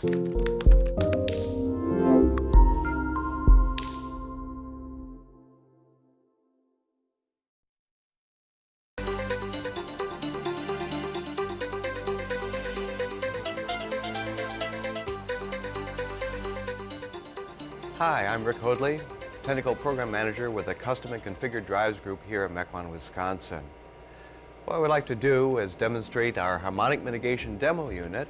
Hi, I'm Rick Hoadley, Technical Program Manager with the Custom and Configured Drives Group here in Mequon, Wisconsin. What I would like to do is demonstrate our harmonic mitigation demo unit,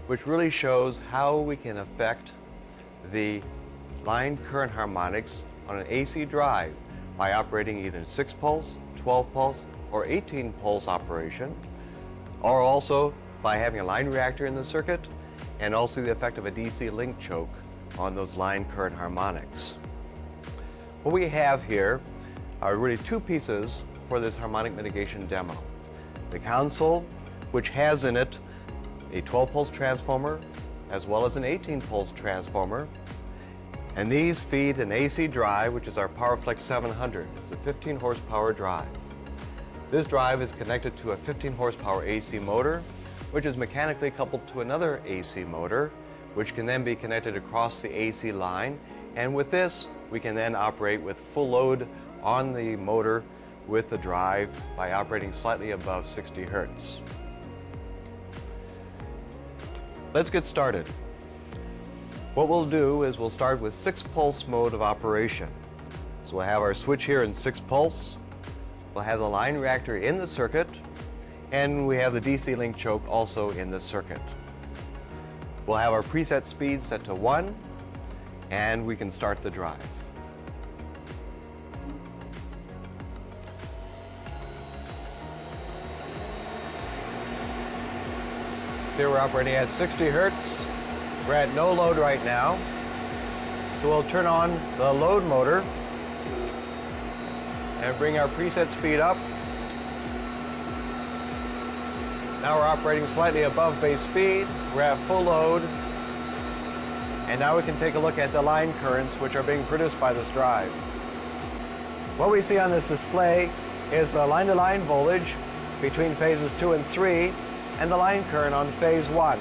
which really shows how we can affect the line current harmonics on an AC drive by operating either 6-pulse, 12-pulse, or 18-pulse operation, or also by having a line reactor in the circuit, and also the effect of a DC link choke on those line current harmonics. What we have here are really two pieces for this harmonic mitigation demo. The console, which has in it a 12-pulse transformer as well as an 18-pulse transformer, and these feed an AC drive, which is our PowerFlex 700. It's a 15 horsepower drive. This drive is connected to a 15 horsepower AC motor, which is mechanically coupled to another AC motor, which can then be connected across the AC line. And with this, we can then operate with full load on the motor with the drive by operating slightly above 60 Hertz. Let's get started. What we'll do is we'll start with 6-pulse mode of operation. So we'll have our switch here in 6-pulse. We'll have the line reactor in the circuit, and we have the DC link choke also in the circuit. We'll have our preset speed set to 1, and we can start the drive. See, we're operating at 60 Hertz. We're at no load right now. So we'll turn on the load motor and bring our preset speed up. Now we're operating slightly above base speed. We're at full load. And now we can take a look at the line currents which are being produced by this drive. What we see on this display is the line-to-line voltage between phases 2 and 3 and the line current on phase 1.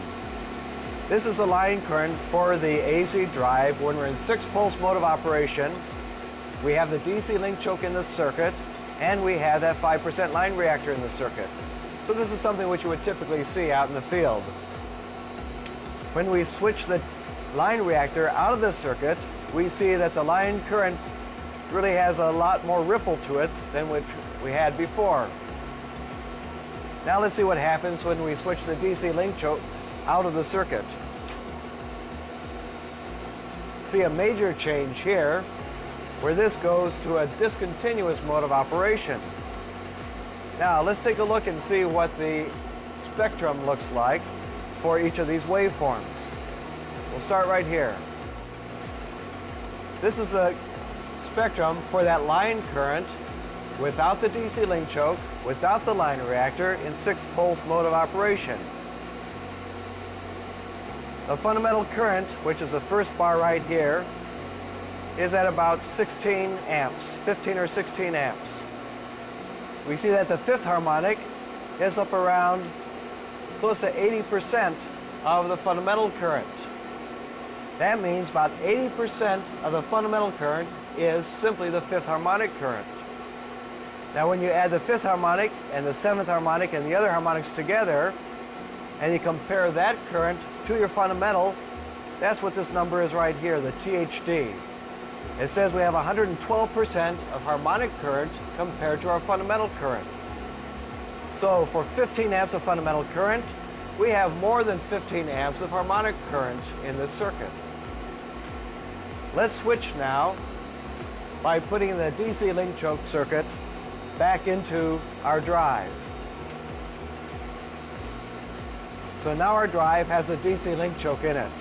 This is the line current for the AC drive when we're in 6-pulse mode of operation. We have the DC link choke in the circuit, and we have that 5% line reactor in the circuit. So this is something which you would typically see out in the field. When we switch the line reactor out of the circuit, we see that the line current really has a lot more ripple to it than what we had before. Now let's see what happens when we switch the DC link choke out of the circuit. See a major change here, where this goes to a discontinuous mode of operation. Now let's take a look and see what the spectrum looks like for each of these waveforms. We'll start right here. This is a spectrum for that line current without the DC link choke, without the line reactor, in 6-pulse mode of operation. The fundamental current, which is the first bar right here, is at about 16 amps, 15 or 16 amps. We see that the fifth harmonic is up around close to 80% of the fundamental current. That means about 80% of the fundamental current is simply the fifth harmonic current. Now when you add the fifth harmonic and the seventh harmonic and the other harmonics together, and you compare that current to your fundamental, that's what this number is right here, the THD. It says we have 112% of harmonic current compared to our fundamental current. So for 15 amps of fundamental current, we have more than 15 amps of harmonic current in this circuit. Let's switch now by putting the DC link choke circuit back into our drive. So now our drive has a DC link choke in it.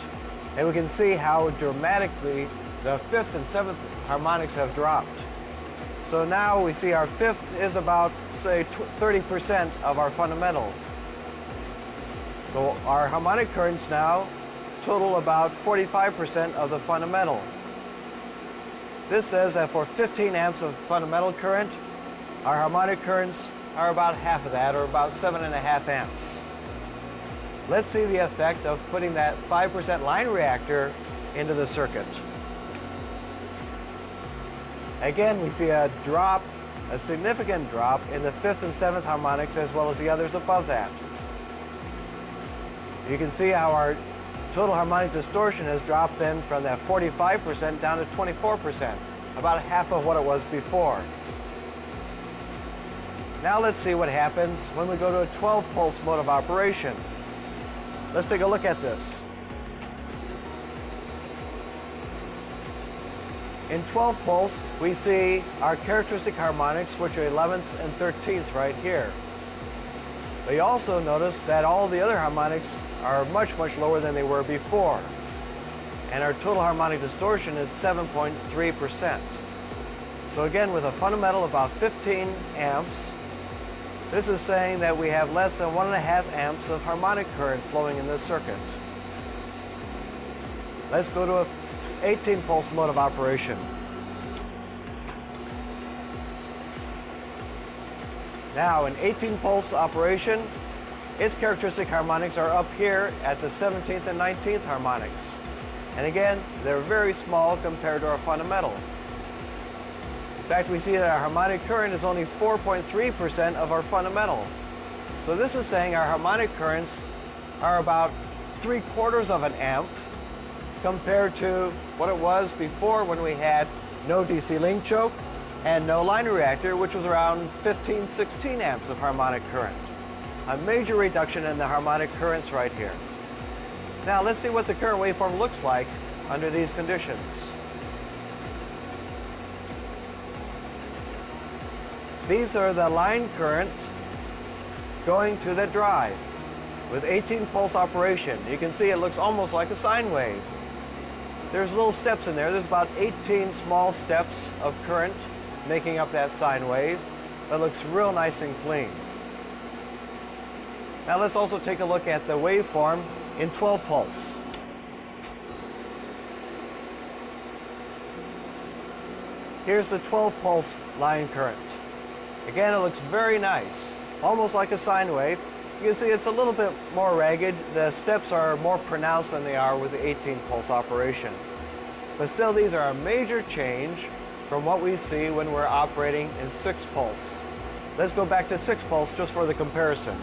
And we can see how dramatically the fifth and seventh harmonics have dropped. So now we see our fifth is about, say, 30% of our fundamental. So our harmonic currents now total about 45% of the fundamental. This says that for 15 amps of fundamental current, our harmonic currents are about half of that, or about 7.5 amps. Let's see the effect of putting that 5% line reactor into the circuit. Again, we see a drop, a significant drop in the 5th and 7th harmonics as well as the others above that. You can see how our total harmonic distortion has dropped then from that 45% down to 24%, about half of what it was before. Now let's see what happens when we go to a 12-pulse mode of operation. Let's take a look at this. In 12 pulse, we see our characteristic harmonics, which are 11th and 13th right here. But you also notice that all the other harmonics are much, much lower than they were before. And our total harmonic distortion is 7.3%. So again, with a fundamental of about 15 amps, this is saying that we have less than 1.5 amps of harmonic current flowing in this circuit. Let's go to a 18 pulse mode of operation. Now in 18 pulse operation, its characteristic harmonics are up here at the 17th and 19th harmonics. And again, they're very small compared to our fundamental. In fact, we see that our harmonic current is only 4.3% of our fundamental. So this is saying our harmonic currents are about 3/4 of an amp compared to what it was before when we had no DC link choke and no line reactor, which was around 15, 16 amps of harmonic current. A major reduction in the harmonic currents right here. Now let's see what the current waveform looks like under these conditions. These are the line current going to the drive with 18 pulse operation. You can see it looks almost like a sine wave. There's little steps in there. There's about 18 small steps of current making up that sine wave. That looks real nice and clean. Now let's also take a look at the waveform in 12 pulse. Here's the 12 pulse line current. Again, it looks very nice, almost like a sine wave. You can see it's a little bit more ragged. The steps are more pronounced than they are with the 18 pulse operation. But still, these are a major change from what we see when we're operating in 6 pulse. Let's go back to 6 pulse just for the comparison.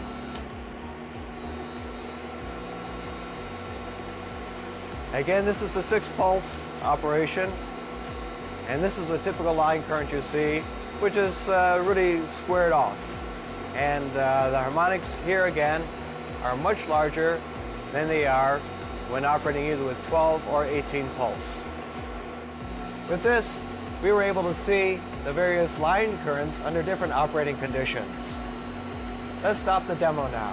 Again, this is the 6 pulse operation, and this is a typical line current you see, which is really squared off. And the harmonics here again are much larger than they are when operating either with 12 or 18 pulse. With this, we were able to see the various line currents under different operating conditions. Let's stop the demo now.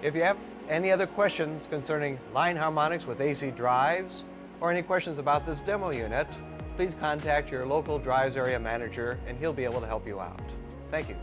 If you have any other questions concerning line harmonics with AC drives, or any questions about this demo unit, please contact your local drives area manager and he'll be able to help you out. Thank you.